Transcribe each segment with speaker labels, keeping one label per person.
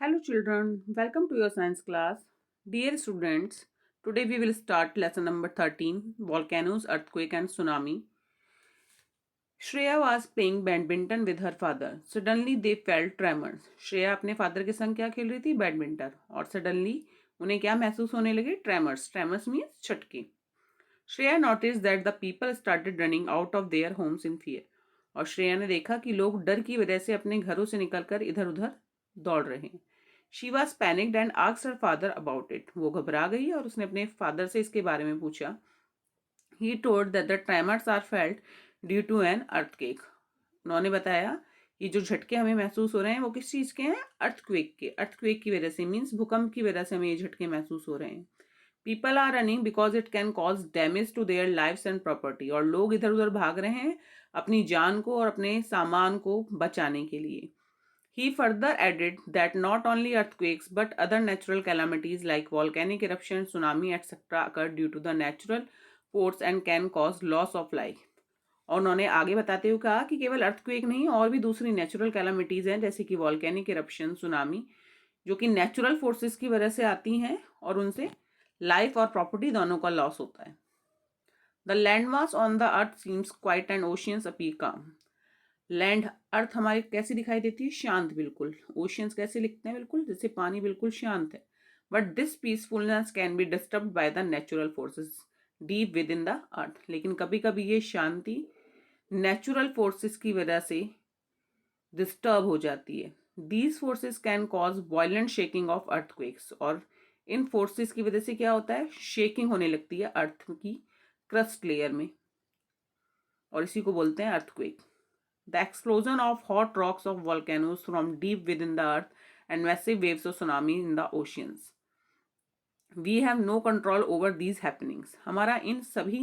Speaker 1: Hello children, welcome to your science class. Dear students, today we will start lesson number 13, Volcanoes, Earthquake and Tsunami. Shreya was playing badminton with her father. Suddenly they felt tremors. Shreya अपने father के संग क्या खेल रही थी? Badminton. और suddenly उन्हें क्या महसूस होने लगे? ट्रेमर्स. ट्रेमर्स मीन्स झटके. Shreya noticed that the people started running out of their homes in fear. और श्रेया ने देखा कि लोग डर की वजह से अपने घरों से निकलकर इधर उधर दौड़ रहे हैं. She was panicked and asked her father about it. वो घबरा गई और उसने अपने फादर से इसके बारे में पूछा. He told that the tremors are felt due to an earthquake. उन्होंने बताया ये जो झटके हमें महसूस हो रहे हैं वो किस चीज़ के हैं? अर्थक्वेक के. अर्थक्वेक की वजह से मीन्स भूकंप की वजह से हमें ये झटके महसूस हो रहे हैं. People are running because it can cause damage to their lifes and property. और लोग इधर उधर भाग रहे हैं अपनी जान को और अपने सामान को बचाने के लिए. He further added that not only earthquakes but other natural calamities like volcanic eruption, tsunami, etc. occur due to the natural force and can cause loss of life. और उन्होंने आगे बताते हुए कहा कि केवल अर्थक्वेक नहीं और भी दूसरी नेचुरल कैलामिटीज हैं जैसे कि वॉल्केनिक इरप्शन, सुनामी, जो कि नेचुरल फोर्सेस की वजह से आती हैं और उनसे लाइफ और प्रॉपर्टी दोनों का लॉस होता है. The land mass on the earth seems quiet and oceans appear काम. लैंड अर्थ हमारी कैसी दिखाई देती है? शांत बिल्कुल. ओशियंस कैसे लिखते हैं? बिल्कुल जैसे पानी बिल्कुल शांत है. But this peacefulness can be disturb by the natural forces deep within the अर्थ. लेकिन कभी कभी ये शांति नेचुरल फोर्सेस की वजह से डिस्टर्ब हो जाती है. These forces can cause violent shaking of earthquakes. और इन फोर्सेस की वजह से क्या होता है? शेकिंग होने लगती है अर्थ की क्रस्ट लेयर में और इसी को बोलते हैं earthquake. The explosion of hot rocks of volcanoes from deep within the earth and massive waves of tsunami in the oceans. We have no control over these happenings. हमारा इन सभी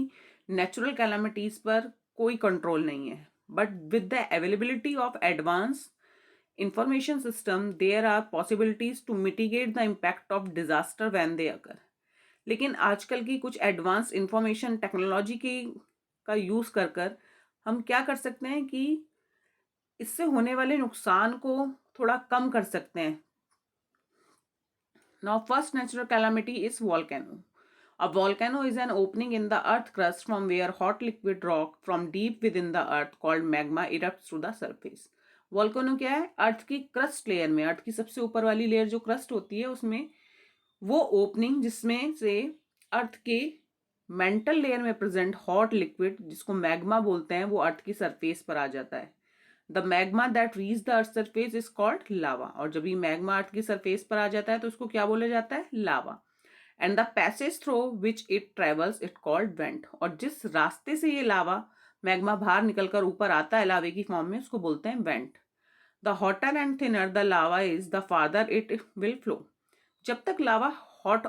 Speaker 1: natural calamities पर कोई control नहीं है. But with the availability of advanced information system, there are possibilities to mitigate the impact of disaster when they occur. लेकिन आजकल की कुछ एडवांस इंफॉर्मेशन टेक्नोलॉजी की का यूज़ कर कर हम क्या कर सकते हैं कि इससे होने वाले नुकसान को थोड़ा कम कर सकते हैं. Now first natural calamity is volcano. A volcano is an opening in the earth crust from where hot liquid rock from deep within the earth called magma erupts to the surface. Volcano क्या है? अर्थ की crust layer में, अर्थ की सबसे ऊपर वाली layer जो crust होती है उसमें वो ओपनिंग जिसमें से अर्थ के मेंटल लेयर में प्रेजेंट हॉट लिक्विड जिसको मैग्मा बोलते हैं वो अर्थ की सरफेस पर आ जाता है. The magma that reach the earth surface is called lava. और जब ये मैग्मा अर्थ की सरफेस पर आ जाता है तो उसको क्या बोला जाता है? Lava. And the passage through which it travels it called vent. और जिस रास्ते से ये लावा मैग्मा बाहर निकलकर ऊपर आता है लावे की फॉर्म में उसको बोलते हैं went. The hotter and thinner the lava is the father it will flow. जब तक लावा हॉट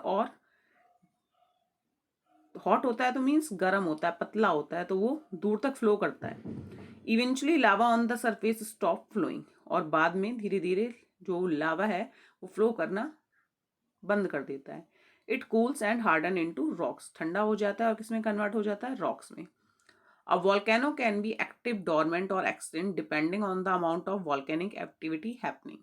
Speaker 1: होता है तो मीन्स गर्म होता है, पतला होता है, तो वो दूर तक फ्लो करता है. Eventually lava on the surface stop flowing. और बाद में धीरे धीरे जो लावा है वो फ्लो करना बंद कर देता है. It cools and harden into rocks. ठंडा हो जाता है और किसमें कन्वर्ट हो जाता है? रॉक्स में. A volcano can be active, dormant और extinct depending on the amount of volcanic activity happening.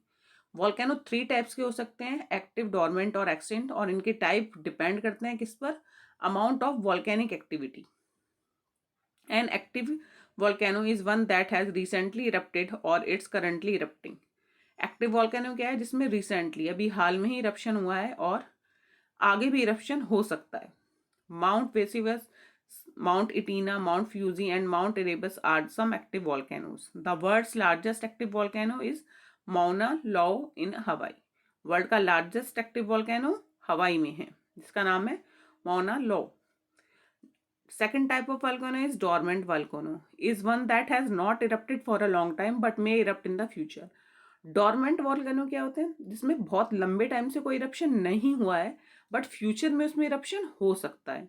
Speaker 1: Volcano 3 types के हो सकते हैं, एक्टिव, डोरमेंट और एक्सटिंक्ट. और इनके टाइप डिपेंड करते हैं किस पर? Amount of volcanic activity. An active volcano is one that has recently erupted or it's currently erupting. Active volcano क्या है? जिसमें रिसेंटली अभी हाल में ही इरप्शन हुआ है और आगे भी इरप्शन हो सकता है. Mount Vesuvius, mount Etna, mount Fuji and mount Erebus are some active volcanoes. The world's largest active volcano is Mauna Loa in हवाई. वर्ल्ड का लार्जेस्ट एक्टिव वॉल्केनो हवाई में है जिसका नाम है माउना लोआ. Second type of volcano is dormant volcano. Is one that has not erupted for a long time but may erupt in the future. Dormant volcano क्या होते हैं? जिसमें बहुत लंबे टाइम से कोई इरप्शन नहीं हुआ है बट फ्यूचर में उसमें इरप्शन हो सकता है.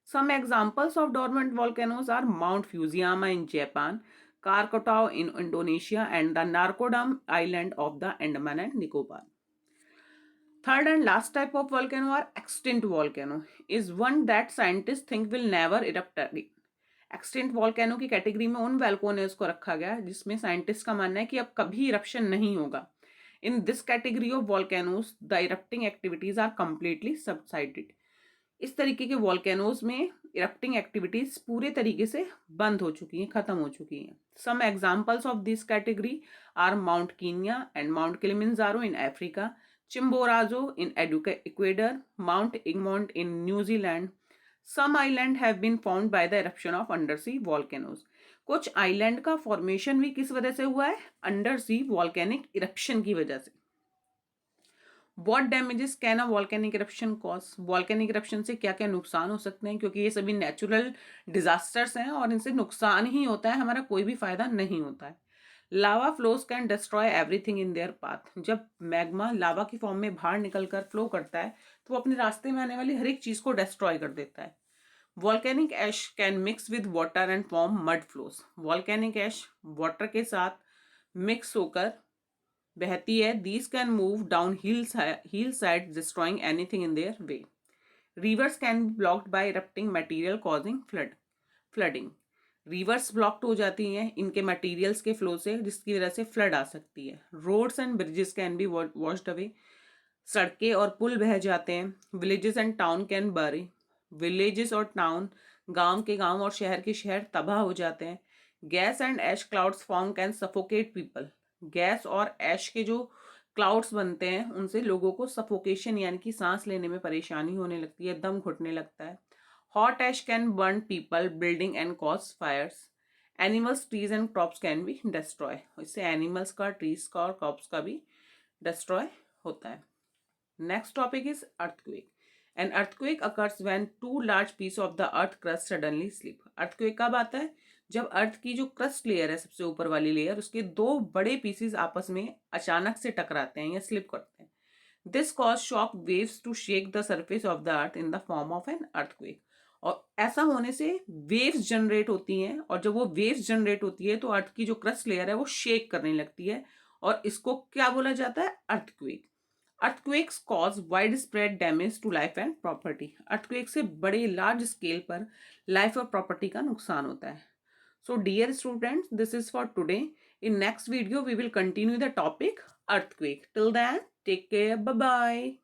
Speaker 1: Some examples of dormant volcanoes are mount Fujiyama in Japan, Krakatoa in Indonesia and the Narcondam island of the Andaman and Nicobar. Third and last type of volcano are extinct volcano. Is one that scientists think will never erupt again. Extinct volcano की category में उन volcanoes को रखा गया जिसमें scientist का मानना है कि अब कभी इरप्शन नहीं होगा. In this category of volcanoes, the erupting activities are completely subsided. इस तरीके के वॉल्केनोज में इरप्टिंग एक्टिविटीज पूरे तरीके से बंद हो चुकी हैं, खत्म हो चुकी हैं. Some examples of this category are mount Kenya and mount Kilimanjaro in Africa, Chimborazo in Ecuador, mount Egmont in New Zealand. Some island have been found by the eruption of under sea volcanoes. कुछ island का formation भी किस वजह से हुआ है? Under सी volcanic eruption की वजह से. What damages can a volcanic eruption cause? Volcanic eruption से क्या क्या नुकसान हो सकते हैं, क्योंकि ये सभी नेचुरल डिजास्टर्स हैं और इनसे नुकसान ही होता है, हमारा कोई भी फायदा नहीं होता है. लावा flows can destroy everything in their path. जब मैग्मा लावा की फॉर्म में बाहर निकलकर फ्लो करता है तो वो अपने रास्ते में आने वाली हर एक चीज को डिस्ट्रॉय कर देता है. Volcanic ash can mix with water and form mud flows. Volcanic ash water के साथ मिक्स होकर बहती है. These can move down hill side destroying anything in their way. Rivers can be blocked by erupting material causing flooding. Rivers blocked हो जाती हैं इनके materials के फ्लो से, जिसकी वजह से फ्लड आ सकती है. Roads and bridges can be washed away. सड़कें और पुल बह जाते हैं. Villages and town can bury. Villages और टाउन, गांव के गांव और शहर के शहर तबाह हो जाते हैं. Gas and ash clouds form can suffocate people. Gas और ऐश के जो क्लाउड्स बनते हैं उनसे लोगों को सफोकेशन यानी कि सांस लेने में परेशानी होने लगती है, दम घुटने लगता है. Hot ash can burn people, building and cause fires. Animals, trees and crops can be destroy. इससे एनिमल्स का, ट्रीज का और क्रॉप्स का भी डिस्ट्रॉय होता है. Next topic is earthquake. An earthquake occurs when two large pieces of the earth crust suddenly slip. Earthquake कब आता है? जब अर्थ की जो क्रस्ट लेयर है, सबसे ऊपर वाली लेयर, उसके दो बड़े पीसीज आपस में अचानक से टकराते हैं या स्लिप करते हैं. This cause shock waves to shake the surface of the earth in the form of an earthquake. और ऐसा होने से वेव्स जनरेट होती हैं, और जब वो वेव्स जनरेट होती है तो अर्थ की जो क्रस्ट लेयर है वो शेक करने लगती है, और इसको क्या बोला जाता है? Earthquake. Earthquakes cause wide spread damage to life and property. Earthquake से बड़े लार्ज स्केल पर लाइफ और प्रॉपर्टी का नुकसान होता है. So dear students, this is for today. In next video we will continue the topic earthquake. Till then, take care. Bye bye.